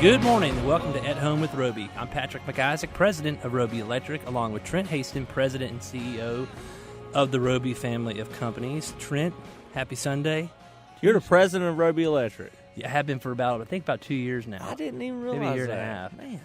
Good morning and welcome to At Home with Roby. I'm Patrick McIsaac, president of Roby Electric, along with Trent Haston, president and CEO of the Roby family of companies. Trent, happy Sunday. You're the president of Roby Electric. Yeah, I have been for about 2 years now. I didn't even realize Maybe a year that. and a half. Man,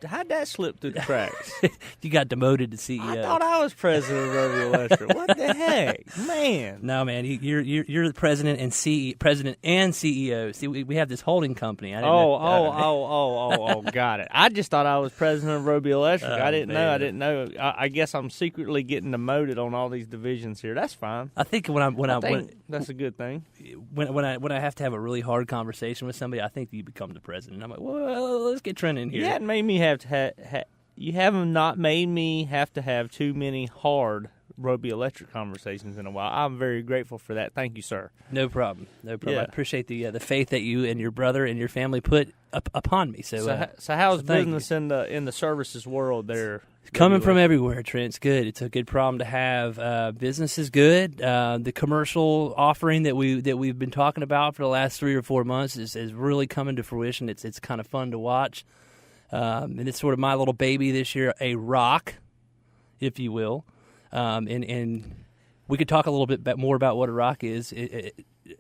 how'd that slip through the cracks? You got demoted to CEO. I thought I was president of Roby Electric. What the heck, man? No, man, you're the president and CEO. See, we have this holding company. I didn't know. Got it. I just thought I was president of Roby Electric. I didn't man. know. I guess I'm secretly getting demoted on all these divisions here. That's fine. I think when that's a good thing. When I have to have a really hard conversation with somebody, I think you become the president. I'm like, well, let's get Trent in here. You hadn't made me have to you haven't not made me have to have too many hard Roby Electric conversations in a while. I'm very grateful for that. Thank you, sir. No problem. Yeah. I appreciate the faith that you and your brother and your family put upon me. So how's business in the services world there? Coming from everywhere, Trent. It's good. It's a good problem to have. Business is good. The commercial offering that we've been talking about for the last 3 or 4 months is really coming to fruition. It's kind of fun to watch. And it's sort of my little baby this year, a rock, if you will. And we could talk a little bit more about what a rock is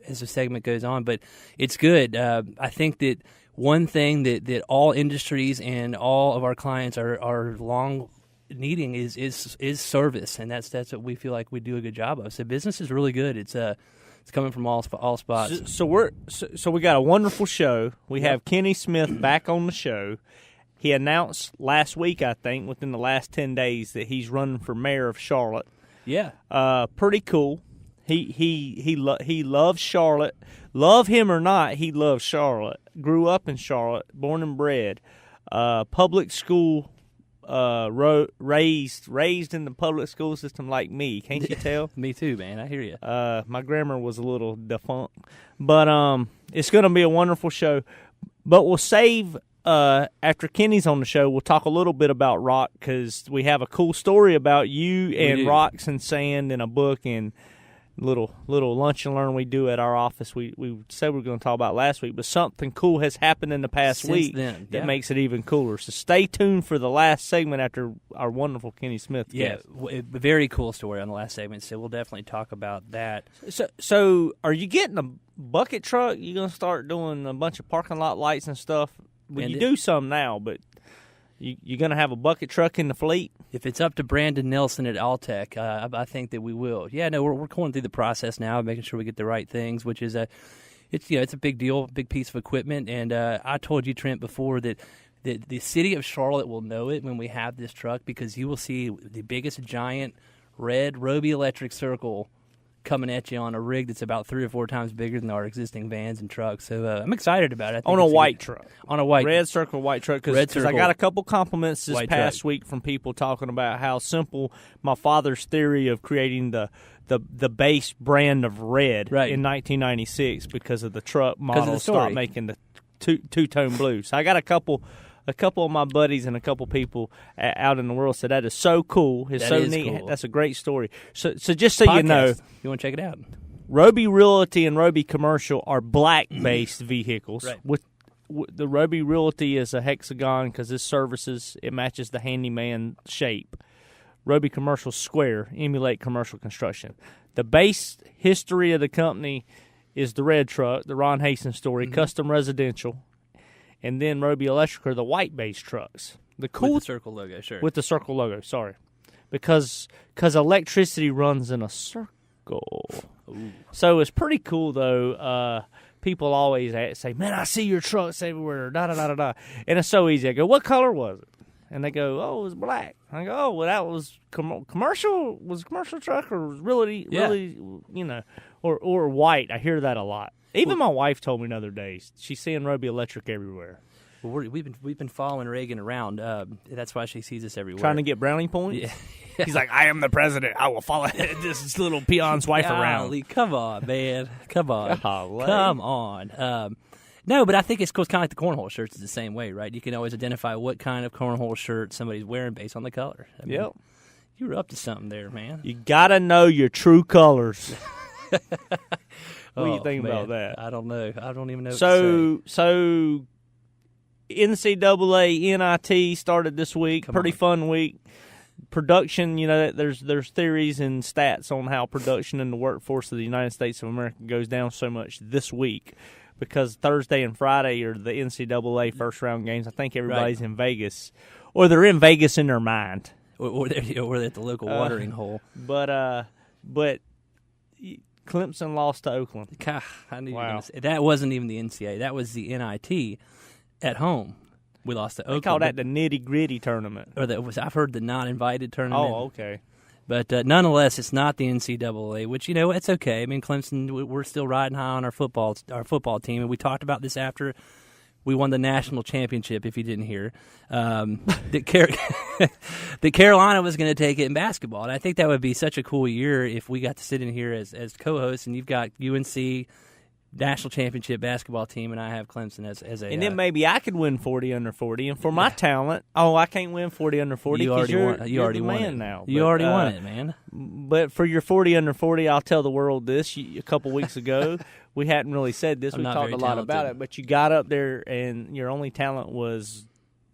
as the segment goes on, but it's good. I think that one thing that all industries and all of our clients are long needing is service, and that's what we feel like we do a good job of. So business is really good. It's coming from all spots. So we got a wonderful show. We have Kenny Smith back on the show. He announced last week, I think, within the last 10 days, that he's running for mayor of Charlotte. Yeah, pretty cool. He loves Charlotte. Love him or not, he loves Charlotte. Grew up in Charlotte, born and bred. Public school, raised in the public school system like me. Can't you tell? Me too, man. I hear you. My grammar was a little defunct, but it's going to be a wonderful show. But we'll save. After Kenny's on the show, we'll talk a little bit about rock because we have a cool story about you and rocks and sand in a book and little lunch and learn we do at our office. We said we were going to talk about last week, but something cool has happened in the past week that makes it even cooler. So stay tuned for the last segment after our wonderful Kenny Smith guest. Yeah, a very cool story on the last segment, so we'll definitely talk about that. So are you getting a bucket truck? You going to start doing a bunch of parking lot lights and stuff? Well, you do some now, but you're going to have a bucket truck in the fleet? If it's up to Brandon Nelson at Alltech, I think that we will. Yeah, no, we're going through the process now, making sure we get the right things, which is it's a big deal, big piece of equipment. And I told you, Trent, before that the city of Charlotte will know it when we have this truck because you will see the biggest giant red Roby Electric circle coming at you on a rig that's about 3 or 4 times bigger than our existing vans and trucks. So I'm excited about it. On a white truck. On a white red circle white truck. Because I got a couple compliments this past week from people talking about how simple my father's theory of creating the base brand of red in 1996 because of the truck model stopped making the two-tone blue. So I got a couple of my buddies and a couple people out in the world said that is so cool. It's so neat. Cool. That's a great story. So just so you know, you want to check it out. Roby Realty and Roby Commercial are black-based vehicles. Right. With the Roby Realty is a hexagon because it matches the handyman shape. Roby Commercial square, emulate commercial construction. The base history of the company is the red truck, the Ron Hastings story, custom residential. And then Roby Electric are the white-based trucks. With the circle logo, sure. With the circle logo, sorry. Because electricity runs in a circle. Ooh. So it's pretty cool, though. People always say, man, I see your trucks everywhere, da-da-da-da-da. And it's so easy. I go, what color was it? And they go, oh, it was black. I go, oh, well, that was commercial. Was a commercial truck or was really, or white. I hear that a lot. Even my wife told me the other day she's seeing Roby Electric everywhere. Well, we've been following Reagan around. That's why she sees us everywhere. Trying to get brownie points. Yeah. He's like, I am the president. I will follow this little peon's wife around. Come on, man. Come on. Come on. No, but I think it's kind of like the cornhole shirts is the same way, right? You can always identify what kind of cornhole shirt somebody's wearing based on the color. I mean, yep. You were up to something there, man. You got to know your true colors. What do you think about that? I don't know. I don't even know. So NCAA NIT started this week. Pretty fun week. Production, there's theories and stats on how production in the workforce of the United States of America goes down so much this week because Thursday and Friday are the NCAA first-round games. I think everybody's in Vegas, or they're in Vegas in their mind. Or they're at the local watering hole. But Clemson lost to Oakland. God, I knew you were going to say. That wasn't even the NCAA. That was the NIT at home. We lost to Oakland. They call that the nitty-gritty tournament. I've heard the not-invited tournament. Oh, okay. But nonetheless, it's not the NCAA, which, it's okay. I mean, Clemson, we're still riding high on our football team, and we talked about this after we won the national championship, if you didn't hear, that Carolina was going to take it in basketball. And I think that would be such a cool year if we got to sit in here as co-hosts, and you've got UNC national championship basketball team, and I have Clemson as a. And then maybe I could win 40 under 40, and for my talent, I can't win 40 under 40 because you're the man now. You already won it, man. But for your 40 under 40, I'll tell the world this. A couple weeks ago, we hadn't really said this. We talked a lot about it, but you got up there, and your only talent was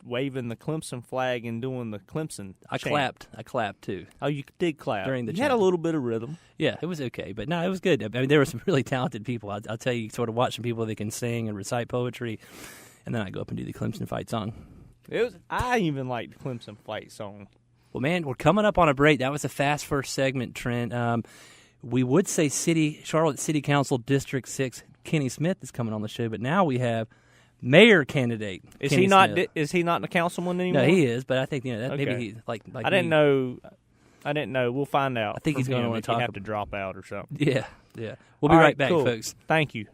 waving the Clemson flag and doing the Clemson chant. I clapped too. Oh, you did clap. During the you chant. had a little bit of rhythm. Yeah, it was okay. But no, it was good. I mean, there were some really talented people. I'll tell you, sort of watching people that can sing and recite poetry, and then I go up and do the Clemson fight song. I even liked the Clemson fight song. Well, man, we're coming up on a break. That was a fast first segment, Trent. We would say Charlotte City Council District 6, Kenny Smith is coming on the show, but now we have mayor candidate. Is he not the councilman anymore? No, he is. But I think okay. maybe he like. I didn't know. We'll find out. I think he's going to want to talk. Have to drop out or something. Yeah. We'll be right back, cool. folks. Thank you.